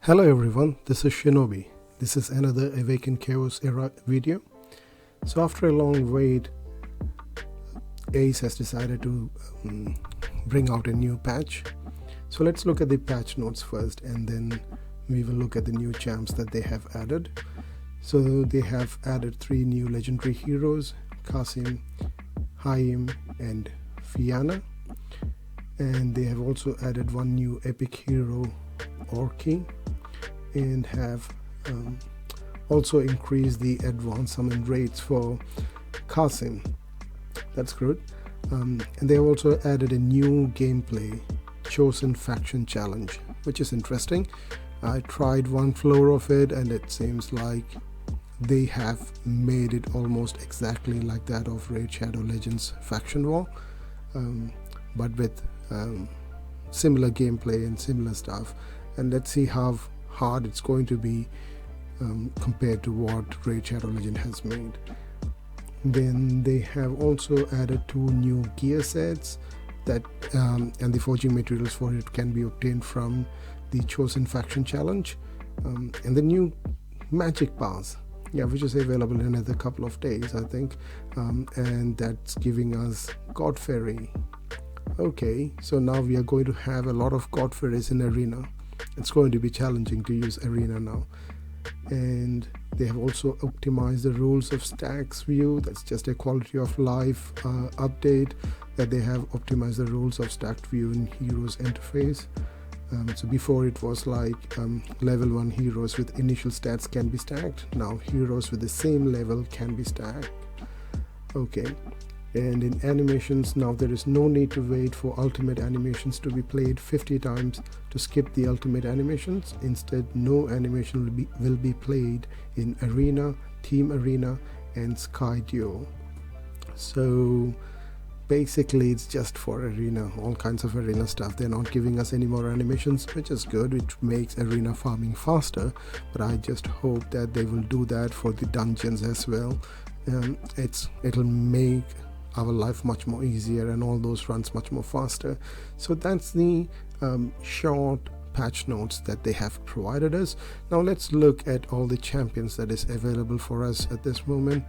Hello everyone, this is Shinobi. This is another Awaken Chaos era video. So after a long wait, Ace has decided to bring out a new patch. So let's look at the patch notes first, and then we will look at the new champs that they have added. So they have added 3 new legendary heroes, Carson, Haim and Fianna. And they have also added 1 new epic hero, Orkey, and have also increased the advanced summon rates for Carson. That's good. And they have also added a new gameplay, Chosen Faction Challenge, which is interesting. I tried 1 floor of it, and it seems like they have made it almost exactly like that of Raid Shadow Legends Faction War, but with similar gameplay and similar stuff. And let's see how hard it's going to be compared to what Raid Shadow Legend has made. Then they have also added 2 new gear sets that and the forging materials for it can be obtained from the Chosen Faction Challenge, and the new magic pass, which is available in another couple of days, I think, and that's giving us God Fairy. Okay, so now we are going to have a lot of God Fairies in Arena. It's going to be challenging to use Arena now. And they have also optimized the rules of stacks view. That's just a quality of life update, that they have optimized the rules of stacked view in Heroes interface. So before it was like level 1 heroes with initial stats can be stacked. Now heroes with the same level can be stacked. Okay. And in animations, now there is no need to wait for ultimate animations to be played 50 times to skip the ultimate animations. Instead, no animation will be played in Arena, Team Arena and Sky Duo. So basically it's just for Arena, all kinds of Arena stuff. They're not giving us any more animations, which is good, which makes Arena farming faster, but I just hope that they will do that for the dungeons as well. It'll make our life much more easier and all those runs much more faster. So that's the short patch notes that they have provided us. Now let's look at all the champions that is available for us at this moment,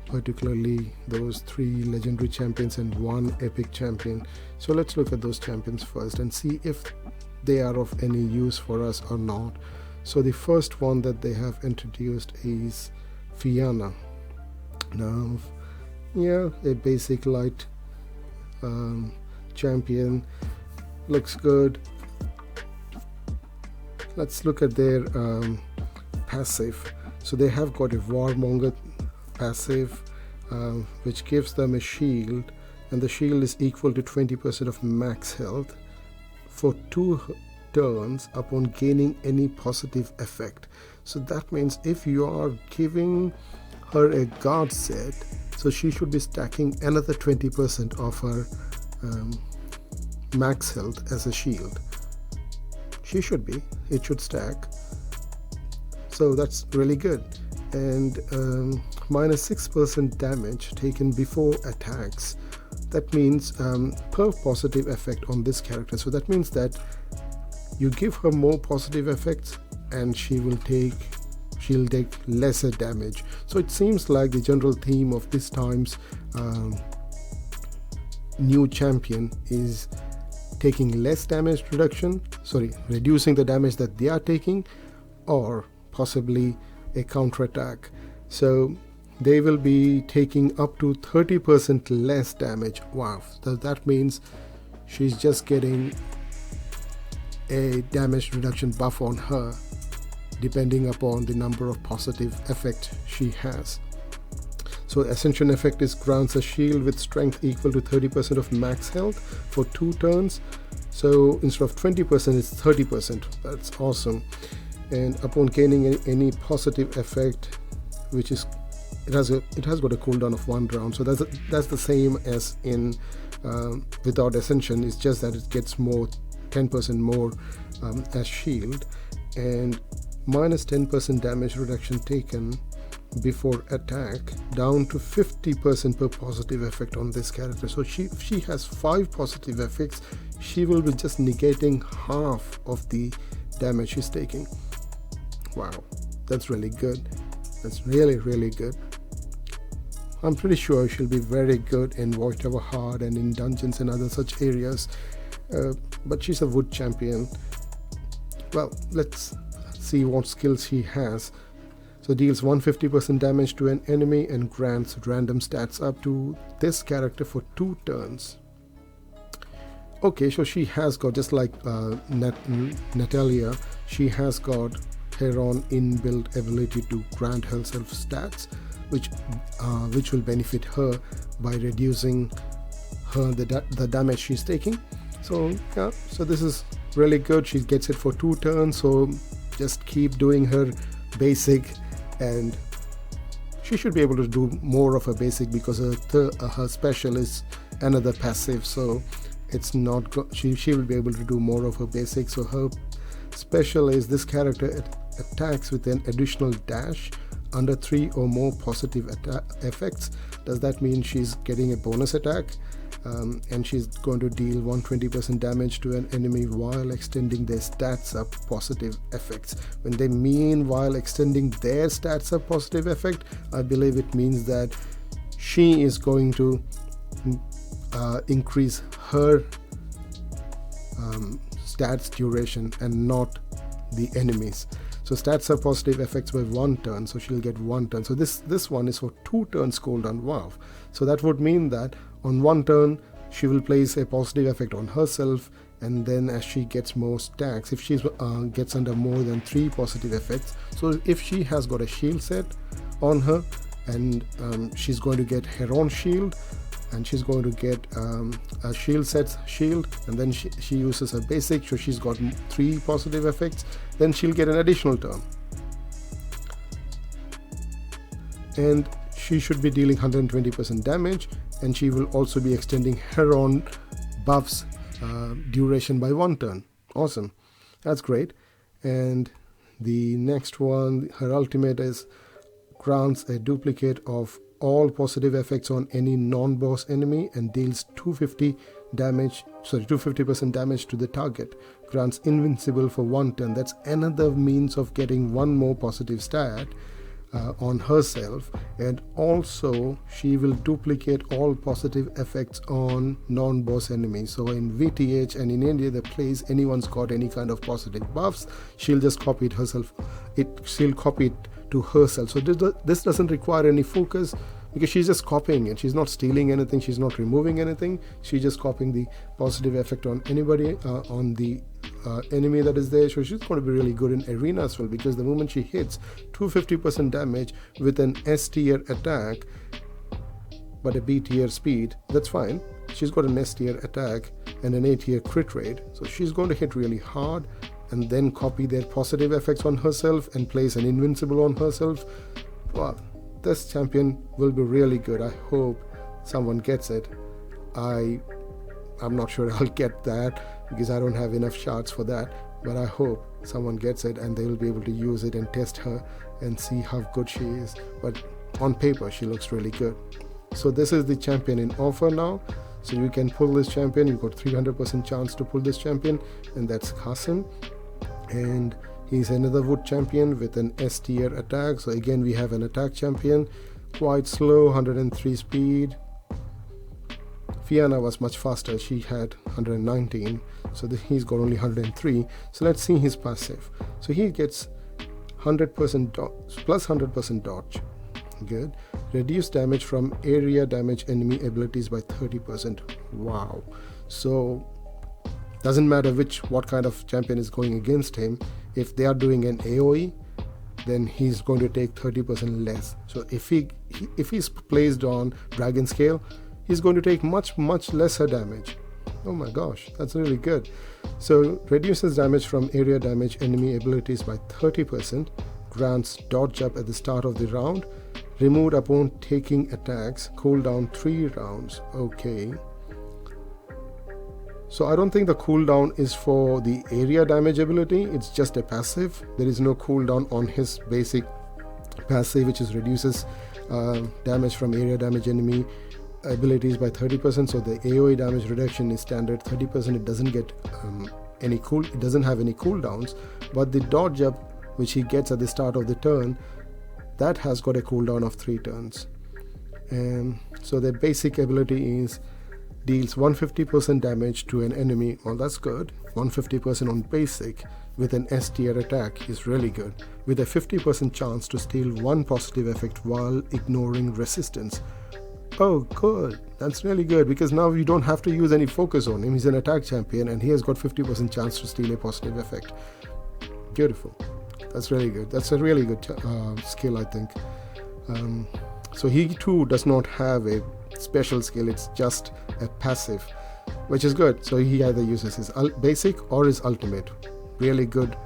particularly those 3 legendary champions and 1 epic champion. So let's look at those champions first and see if they are of any use for us or not. So the first one that they have introduced is Fianna. Now a basic light champion, looks good. Let's look at their passive. So they have got a Warmonger passive, which gives them a shield, and the shield is equal to 20% of max health for 2 turns upon gaining any positive effect. So that means if you are giving her a guard set, so she should be stacking another 20% of her max health as a shield. It should stack. So that's really good. And minus 6% damage taken before attacks. That means per positive effect on this character. So that means that you give her more positive effects and she'll take lesser damage. So it seems like the general theme of this time's new champion is taking less damage reducing the damage that they are taking, or possibly a counterattack. So they will be taking up to 30% less damage. Wow, so that means she's just getting a damage reduction buff on her, depending upon the number of positive effect she has. So Ascension effect is grants a shield with strength equal to 30% of max health for 2 turns. So instead of 20%, it's 30%. That's awesome. And upon gaining any positive effect, which is it has got a cooldown of 1 round. So that's the same as in without Ascension. It's just that it gets more 10% more as shield, and minus 10% damage reduction taken before attack, down to 50% per positive effect on this character. So if she has 5 positive effects, she will be just negating half of the damage she's taking. Wow, that's really good. That's really, really good. I'm pretty sure she'll be very good in Watchtower Hard and in dungeons and other such areas. But she's a wood champion. Well, let's see what skills she has. So deals 150% damage to an enemy and grants random stats up to this character for 2 turns. Okay, so she has got, just like Natalia, she has got her own inbuilt ability to grant herself stats, which will benefit her by reducing the damage she's taking. So yeah, so this is really good. She gets it for 2 turns, so just keep doing her basic, and she should be able to do more of her basic because her special is another passive, so it's not she will be able to do more of her basic. So her special is this character attacks with an additional dash under 3 or more positive effects. Does that mean she's getting a bonus attack? And she's going to deal 120% damage to an enemy while extending their stats up positive effects. When they mean while extending their stats up positive effect, I believe it means that she is going to increase her stats duration and not the enemies. So stats are positive effects by 1 turn, so she'll get 1 turn. So this one is for 2 turns cooldown. Wow. So that would mean that on 1 turn she will place a positive effect on herself, and then as she gets more stacks, if she gets under more than 3 positive effects, so if she has got a shield set on her, and she's going to get her own shield, and she's going to get a shield set shield, and then she uses her basic, so she's got 3 positive effects, then she'll get an additional turn, and she should be dealing 120% damage, and she will also be extending her own buffs duration by 1 turn. Awesome, that's great. And the next one, her ultimate is grants a duplicate of all positive effects on any non-boss enemy and deals 250% damage to the target. Grants invincible for 1 turn. That's another means of getting 1 more positive stat on herself, and also she will duplicate all positive effects on non-boss enemies. So in VTH and in India, the place anyone's got any kind of positive buffs, she'll just copy it herself. She'll copy it to herself. So this doesn't require any focus, because she's just copying it. She's not stealing anything, she's not removing anything, she's just copying the positive effect on anybody, on the enemy that is there. So she's going to be really good in arena as well, because the moment she hits 250% damage with an S tier attack but a B tier speed, that's fine. She's got an S tier attack and an A tier crit rate, so she's going to hit really hard and then copy their positive effects on herself and place an invincible on herself. Wow, this champion will be really good. I hope someone gets it. I'm not sure I'll get that because I don't have enough shards for that, but I hope someone gets it and they will be able to use it and test her and see how good she is. But on paper she looks really good. So this is the champion in offer now, so you can pull this champion. You've got 300% chance to pull this champion, and that's Carson, and he's another wood champion with an S tier attack. So again we have an attack champion, quite slow, 103 speed. Fianna was much faster, she had 119, so he's got only 103. So let's see his passive. So he gets 100% dodge, plus 100% dodge. Good. Reduce damage from area damage enemy abilities by 30%. Wow. So doesn't matter what kind of champion is going against him, if they are doing an AoE, then he's going to take 30% less. So if he's placed on dragon scale, he's going to take much lesser damage. Oh my gosh, that's really good. So reduces damage from area damage enemy abilities by 30%, grants dodge up at the start of the round, removed upon taking attacks, cooldown 3 rounds. Okay, so I don't think the cooldown is for the area damage ability, it's just a passive. There is no cooldown on his basic passive, which is reduces damage from area damage enemy abilities by 30%. So the AoE damage reduction is standard 30%. It doesn't get any it doesn't have any cooldowns, but the dodge up which he gets at the start of the turn, that has got a cooldown of 3 turns. And so the basic ability is deals 150% damage to an enemy. Well, that's good. 150% on basic with an S tier attack is really good, with a 50% chance to steal 1 positive effect while ignoring resistance. Oh, good. That's really good, because now you don't have to use any focus on him. He's an attack champion and he has got 50% chance to steal a positive effect. Beautiful. That's really good. That's a really good skill, I think. So he too does not have a special skill, it's just a passive, which is good. So he either uses his basic or his ultimate. Really good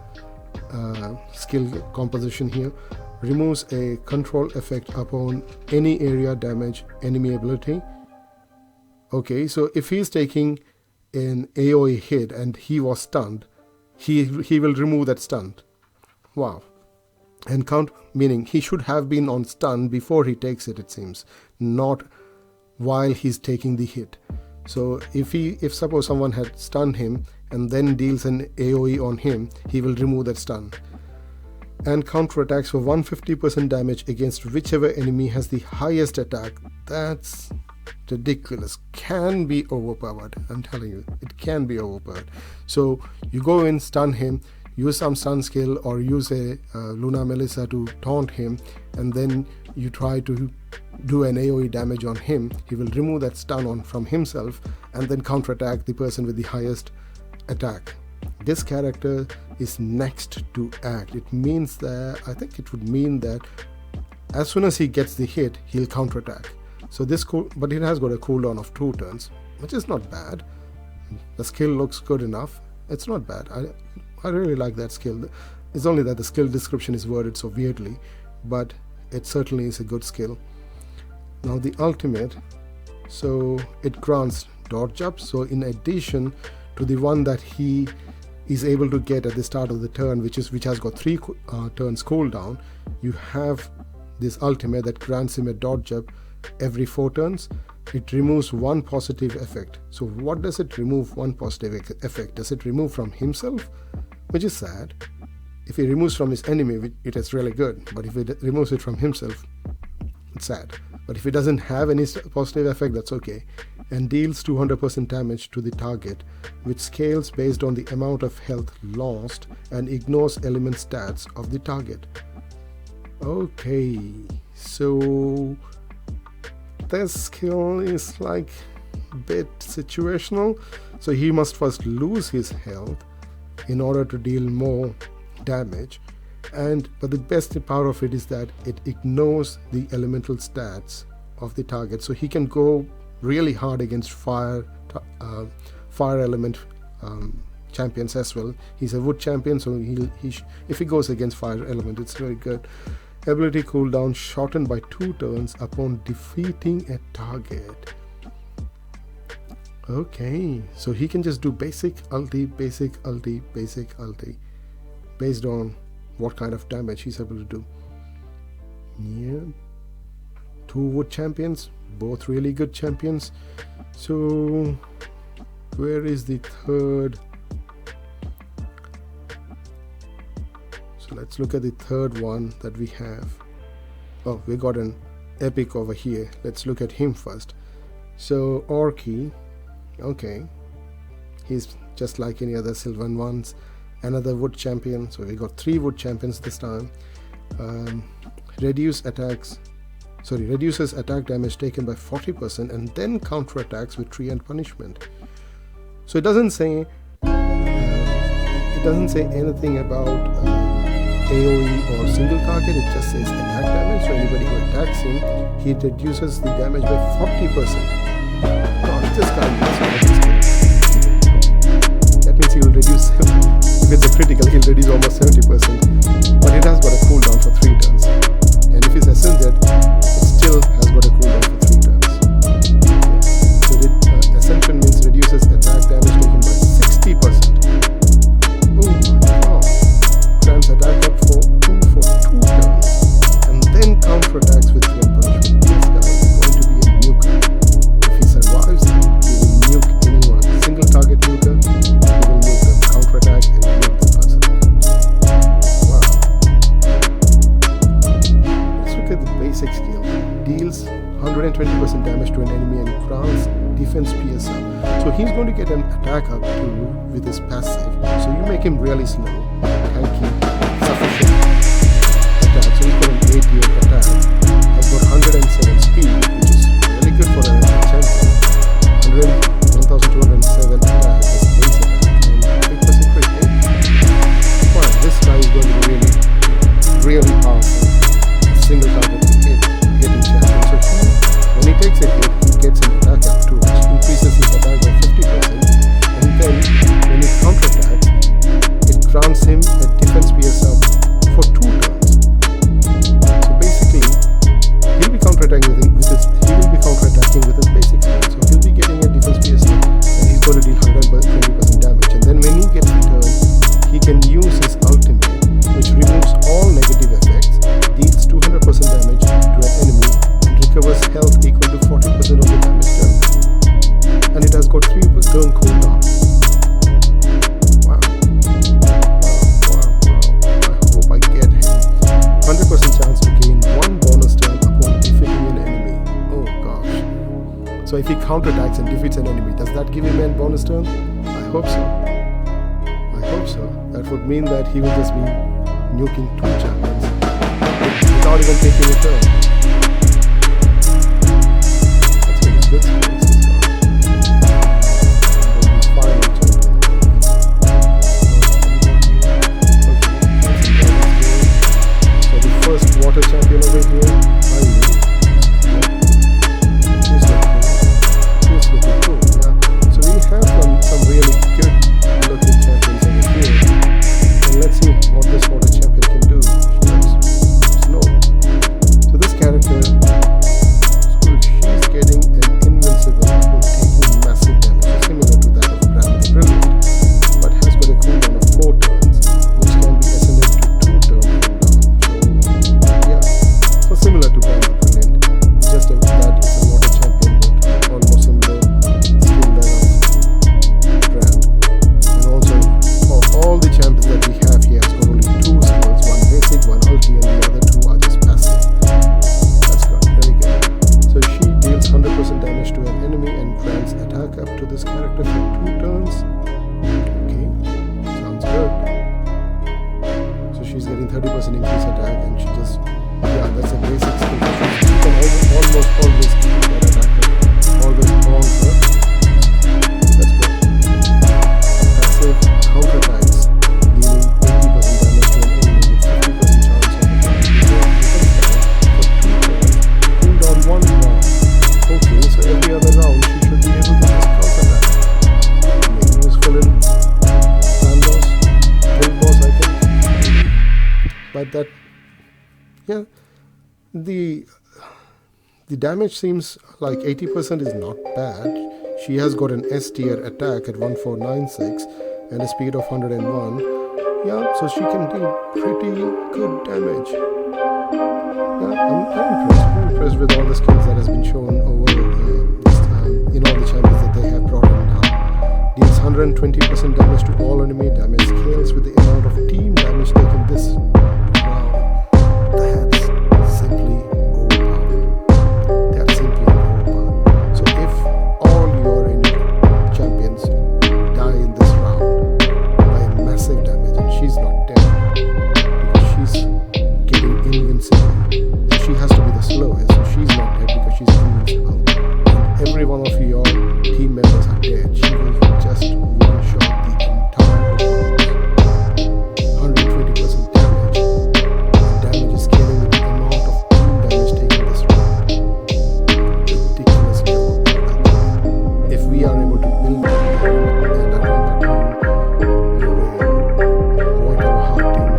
skill composition here. Removes a control effect upon any area damage enemy ability. Okay, so if he's taking an AoE hit and he was stunned, he will remove that stun. Wow. And count, meaning he should have been on stun before he takes it, it seems, not while he's taking the hit. So if suppose someone had stunned him and then deals an AoE on him, he will remove that stun. And counterattacks for 150% damage against whichever enemy has the highest attack. That's ridiculous. Can be overpowered. I'm telling you, it can be overpowered. So you go in, stun him, use some stun skill or use a Luna Melissa to taunt him, and then you try to do an AoE damage on him. He will remove that stun from himself and then counterattack the person with the highest attack. This character is next to act. It means that, I think it would mean that as soon as he gets the hit, he'll counterattack. So this but it has got a cooldown of 2 turns, which is not bad. The skill looks good enough. It's not bad. I really like that skill. It's only that the skill description is worded so weirdly, but it certainly is a good skill. Now the ultimate, so it grants dodge up. So in addition to the one that he is able to get at the start of the turn, which has got 3 turns cooldown, you have this ultimate that grants him a dodge up every 4 turns. It removes 1 positive effect. So what does it remove 1 positive effect? Does it remove from himself? Which is sad. If he removes from his enemy, it is really good. But if it removes it from himself, it's sad. But if it doesn't have any positive effect, that's okay. And deals 200% damage to the target, which scales based on the amount of health lost and ignores element stats of the target. Okay, so this skill is like a bit situational. So he must first lose his health in order to deal more damage, but the best part of it is that it ignores the elemental stats of the target, so he can go really hard against fire element champions as well. He's a wood champion, so if he goes against fire element, it's very good. Ability cooldown shortened by 2 turns upon defeating a target. Okay, so he can just do basic ulti, basic ulti, basic ulti, based on what kind of damage he's able to do. Yeah, 2 wood champions, both really good champions. So where is the third? So let's look at the third one that we have. Oh, we got an epic over here. Let's look at him first. So Orkey, okay, he's just like any other Sylvan ones. Another wood champion, so we got 3 wood champions this time. Reduces attack damage taken by 40% and then counterattacks with tree and punishment. So it doesn't say anything about AoE or single target. It just says attack damage. So anybody who attacks him, he reduces the damage by 40%. God, this guy that means he will reduce. If it's a critical, he'll reduce almost 70%. But it has got a cooldown for 3 turns. And if it's ascended, it still has got a cooldown for 3 turns. So ascension means reduces attack damage taken by 60%. Oh my god. Grants attack up for 2 turns. And then counterattacks with 3 punishment. This guy is going to be a nuker. If he survives, he will nuke anyone. Single target nuker, he will nuke them. defense PS up. So he's going to get an attack up too with his passive. So you make him really slow, tanky, sufficient attack. So he's got an 8-year attack. Has got 107 speed, which is really good for an champion. 1207 attack is base attack and 8% crit rate. Wow, this guy is going to be really powerful. Single target hitting champion. So when he takes a hit, he gets an attack up too, which increases his attack by 50%. And then when he counterattacks, it grants him a defense PS up for 2 turns. So basically, he'll be counterattacking with his basic skill. So he'll be getting a defense PS up, and he's going to deal 120% damage. And then when he gets returned, he can use his ultimate, which removes all negative effects, deals 200% damage to an enemy, and recovers health equal to 40% of the damage dealt. And it has got 3 turn cooldown. Wow. I hope I get him. 100% chance to gain 1 bonus turn upon defeating an enemy. Oh gosh. So if he counterattacks and defeats an enemy, does that give him a bonus turn? I hope so. That would mean that he will just be nuking 2 champions without even taking a turn. That's really good skills as well. And then the final champion. So the first water champion over here, he's looking cool. Yeah. So we have some really good looking champions over here. And let's see what this water champion can do. Snow. So this character, so she's getting an invincible when taking massive damage, similar to that of Brand the Brilliant, but has got a cooldown of 4 turns, which can be ascended to 2 turn cooldown. So yeah, so similar to Brand the Brilliant, just that it's a water champion with almost similar skill level of Brand. And also for all the champions that we have here, has got only 2 skills, one basic, one ulti, and the other 2 are just passive. That's good, really good. So she deals 100% damage to an enemy and grants attack up to this character for 2 turns. Okay, sounds good. So she's getting 30% increase attack, and she just, yeah, that's a basic skill. She can almost always keep that attacker, always on her. That's good. Passive counterattacks, dealing 80% damage to an enemy with 50% chance of attacking for 2 turns. Cooldown 1 round. Okay, so every other round she should be able to just counterattack. Maybe useful in Sandos, Guild Boss, I think. But that, yeah, the damage seems like 80% is not bad. She has got an S tier attack at 1496 and a speed of 101. Yeah, so she can do pretty good damage. Yeah, I'm impressed with all the skills that has been shown over this time in all the champions that they have brought in now. Deals 120% damage to all enemy, damage scales with the amount of team damage taken this round. That's simply overpowered. That's simply overpowered. So if all your enemy champions die in this round by massive damage, and she's not dead because she's getting invincible, so she has to be the slowest, so she's not dead because she's invincible, and every one of your team members are dead, she will just one-shot the entire opponent. 120% damage. The damage is scaling with the amount of team damage taken this round. Ridiculously overpowered. If we are able to build that and around the team avoid our hard team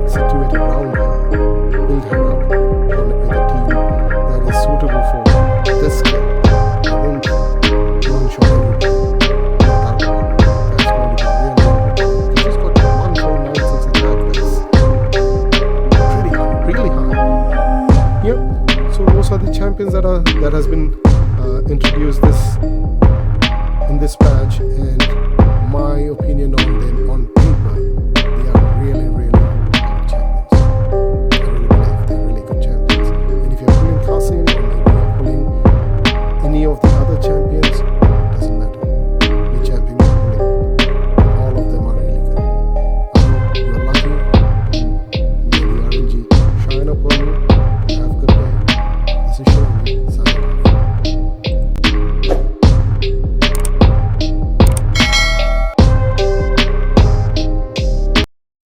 situate around her, build her up with a team that is suitable for this skill, I think one shot every that's going to be really because she's got 1496 attack. That's pretty high, really high. Yep. So those are the champions that has been introduced in this patch, and my opinion on them on